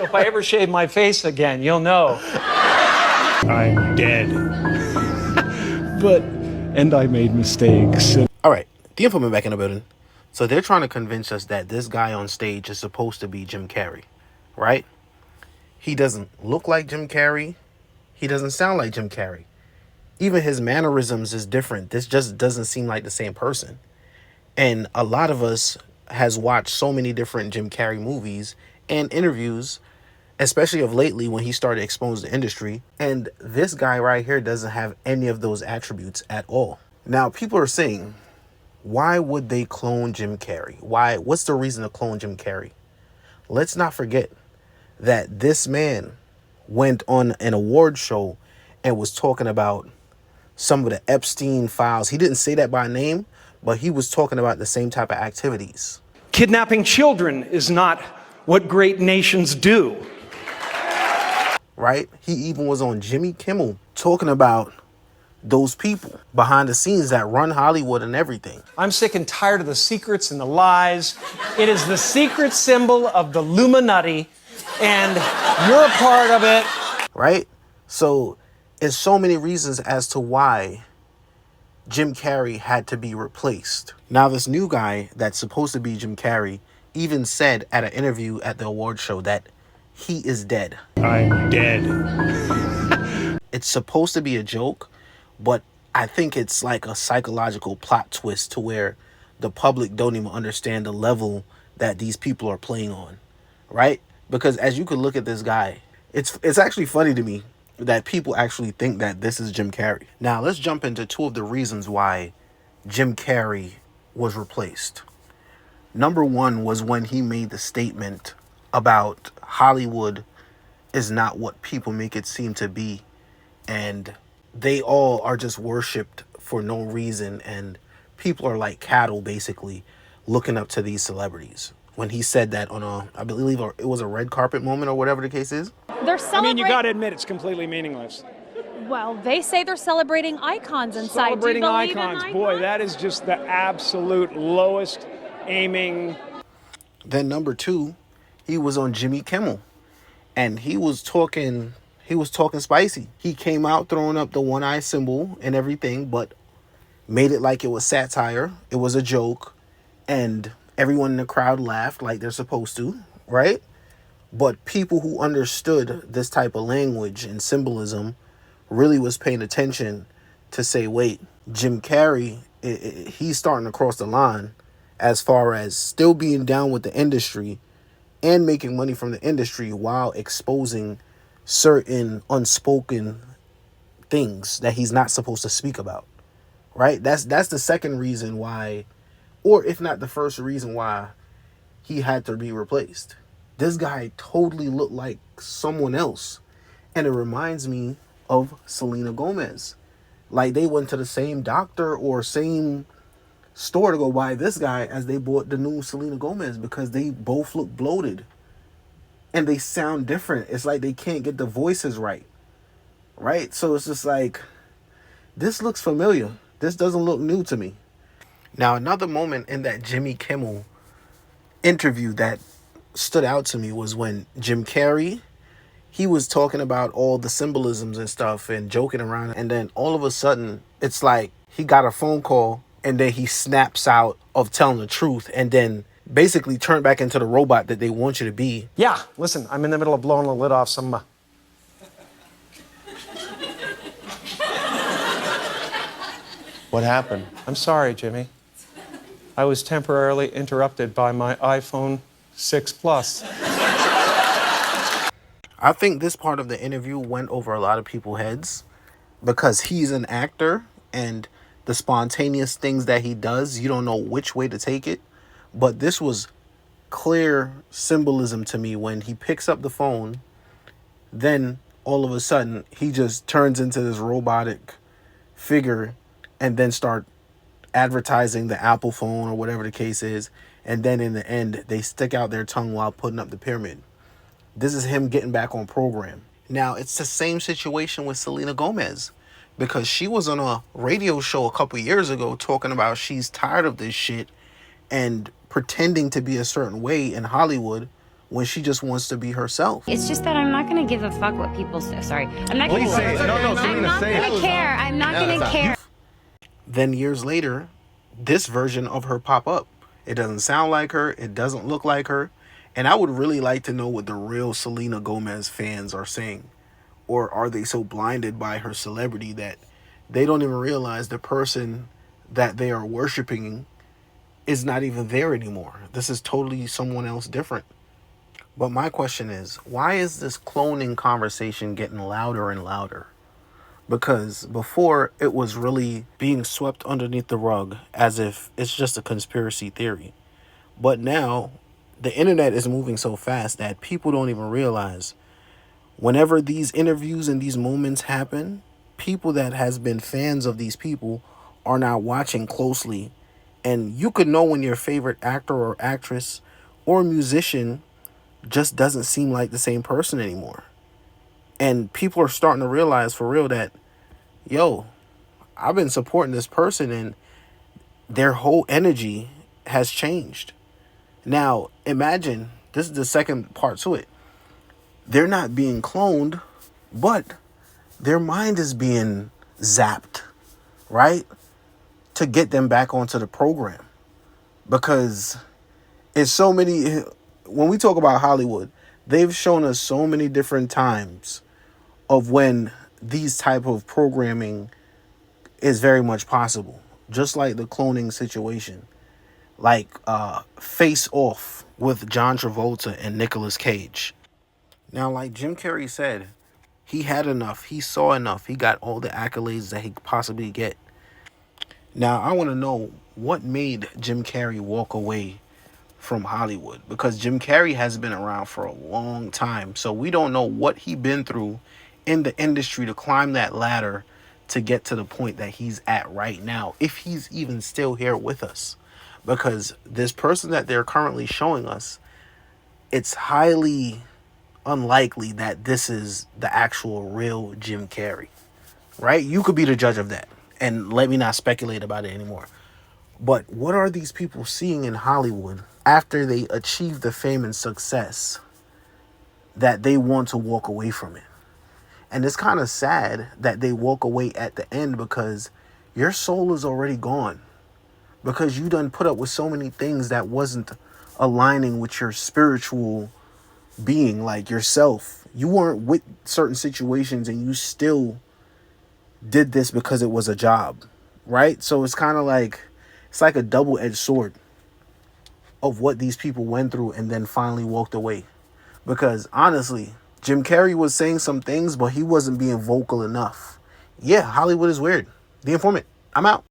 If I ever shave my face again, you'll know. I'm dead. And I made mistakes. All right, the informant back in the building. So they're trying to convince us that this guy on stage is supposed to be Jim Carrey, right? He doesn't look like Jim Carrey. He doesn't sound like Jim Carrey. Even his mannerisms is different. This just doesn't seem like the same person. And a lot of us has watched so many different Jim Carrey movies and interviews, especially of lately when he started exposing the industry. And this guy right here doesn't have any of those attributes at all. Now, people are saying, why would they clone Jim Carrey? Why? What's the reason to clone Jim Carrey? Let's not forget that this man went on an award show and was talking about some of the Epstein files. He didn't say that by name, but he was talking about the same type of activities. Kidnapping children is not what great nations do. Right? He even was on Jimmy Kimmel talking about those people behind the scenes that run Hollywood and everything. I'm sick and tired of the secrets and the lies. It is the secret symbol of the Illuminati, and you're a part of it. Right? So there's so many reasons as to why Jim Carrey had to be replaced. Now, this new guy that's supposed to be Jim Carrey even said at an interview at the award show that he is dead. I'm dead. It's supposed to be a joke, but I think it's like a psychological plot twist to where the public don't even understand the level that these people are playing on, right? Because as you could look at this guy, it's actually funny to me that people actually think that this is Jim Carrey. Now, let's jump into two of the reasons why Jim Carrey was replaced. Number one was when he made the statement about Hollywood is not what people make it seem to be, and they all are just worshipped for no reason, and people are like cattle basically looking up to these celebrities. When he said that on I believe it was a red carpet moment or whatever the case is. They're celebrating. You gotta admit, it's completely meaningless. Well, they say they're celebrating icons inside. Celebrating Do you believe icons. in Boy, icons? that is just the absolute lowest aiming. Then number two, he was on Jimmy Kimmel, and he was talking spicy. He came out throwing up the one eye symbol and everything, but made it like it was satire. It was a joke, and everyone in the crowd laughed like they're supposed to, right? But people who understood this type of language and symbolism really was paying attention to say, wait, Jim Carrey, he's starting to cross the line as far as still being down with the industry and making money from the industry while exposing certain unspoken things that he's not supposed to speak about, right? That's the second reason why, or if not the first reason why, he had to be replaced. This guy totally looked like someone else, and it reminds me of Selena Gomez. Like they went to the same doctor or same store to go buy this guy as they bought the new Selena Gomez, because they both look bloated and they sound different. It's like they can't get the voices right. So it's just like, this looks familiar. This doesn't look new to me. Now, another moment in that Jimmy Kimmel interview that stood out to me was when Jim Carrey, he was talking about all the symbolisms and stuff and joking around, and then all of a sudden it's like he got a phone call and then he snaps out of telling the truth and then basically turned back into the robot that they want you to be. Yeah, listen, I'm in the middle of blowing the lid off some... What happened? I'm sorry, Jimmy. I was temporarily interrupted by my iPhone 6 Plus. I think this part of the interview went over a lot of people's heads because he's an actor, and the spontaneous things that he does, you don't know which way to take it. But this was clear symbolism to me when he picks up the phone, then all of a sudden he just turns into this robotic figure and then start advertising the Apple phone or whatever the case is. And then in the end, they stick out their tongue while putting up the pyramid. This is him getting back on program. Now, it's the same situation with Selena Gomez, because she was on a radio show a couple years ago talking about she's tired of this shit and pretending to be a certain way in Hollywood when she just wants to be herself. It's just that I'm not gonna give a fuck what people say. Sorry, I'm not gonna. Please say it. No, I'm Selena, not say it. gonna care. I'm not gonna care. Then years later, this version of her pop up. It doesn't sound like her. It doesn't look like her. And I would really like to know what the real Selena Gomez fans are saying. Or are they so blinded by her celebrity that they don't even realize the person that they are worshiping is not even there anymore? This is totally someone else different. But my question is, why is this cloning conversation getting louder and louder? Because before, it was really being swept underneath the rug as if it's just a conspiracy theory. But now, the internet is moving so fast that people don't even realize whenever these interviews and these moments happen, people that has been fans of these people are now watching closely. And you could know when your favorite actor or actress or musician just doesn't seem like the same person anymore. And people are starting to realize for real that, yo, I've been supporting this person and their whole energy has changed. Now, imagine, this is the second part to it. They're not being cloned, but their mind is being zapped, right? To get them back onto the program. Because it's so many, when we talk about Hollywood, they've shown us so many different times of when these type of programming is very much possible. Just like the cloning situation. Like Face Off with John Travolta and Nicolas Cage. Now, like Jim Carrey said, he had enough. He saw enough. He got all the accolades that he could possibly get. Now, I want to know what made Jim Carrey walk away from Hollywood. Because Jim Carrey has been around for a long time. So we don't know what he been through in the industry to climb that ladder to get to the point that he's at right now. If he's even still here with us. Because this person that they're currently showing us, it's highly unlikely that this is the actual real Jim Carrey, right? You could be the judge of that and let me not speculate about it anymore. But what are these people seeing in Hollywood after they achieve the fame and success that they want to walk away from it? And it's kind of sad that they walk away at the end because your soul is already gone. Because you done put up with so many things that wasn't aligning with your spiritual being, like yourself. You weren't with certain situations and you still did this because it was a job, right? So it's kind of like, it's like a double-edged sword of what these people went through and then finally walked away. Because honestly, Jim Carrey was saying some things, but he wasn't being vocal enough. Yeah, Hollywood is weird. The Informant. I'm out.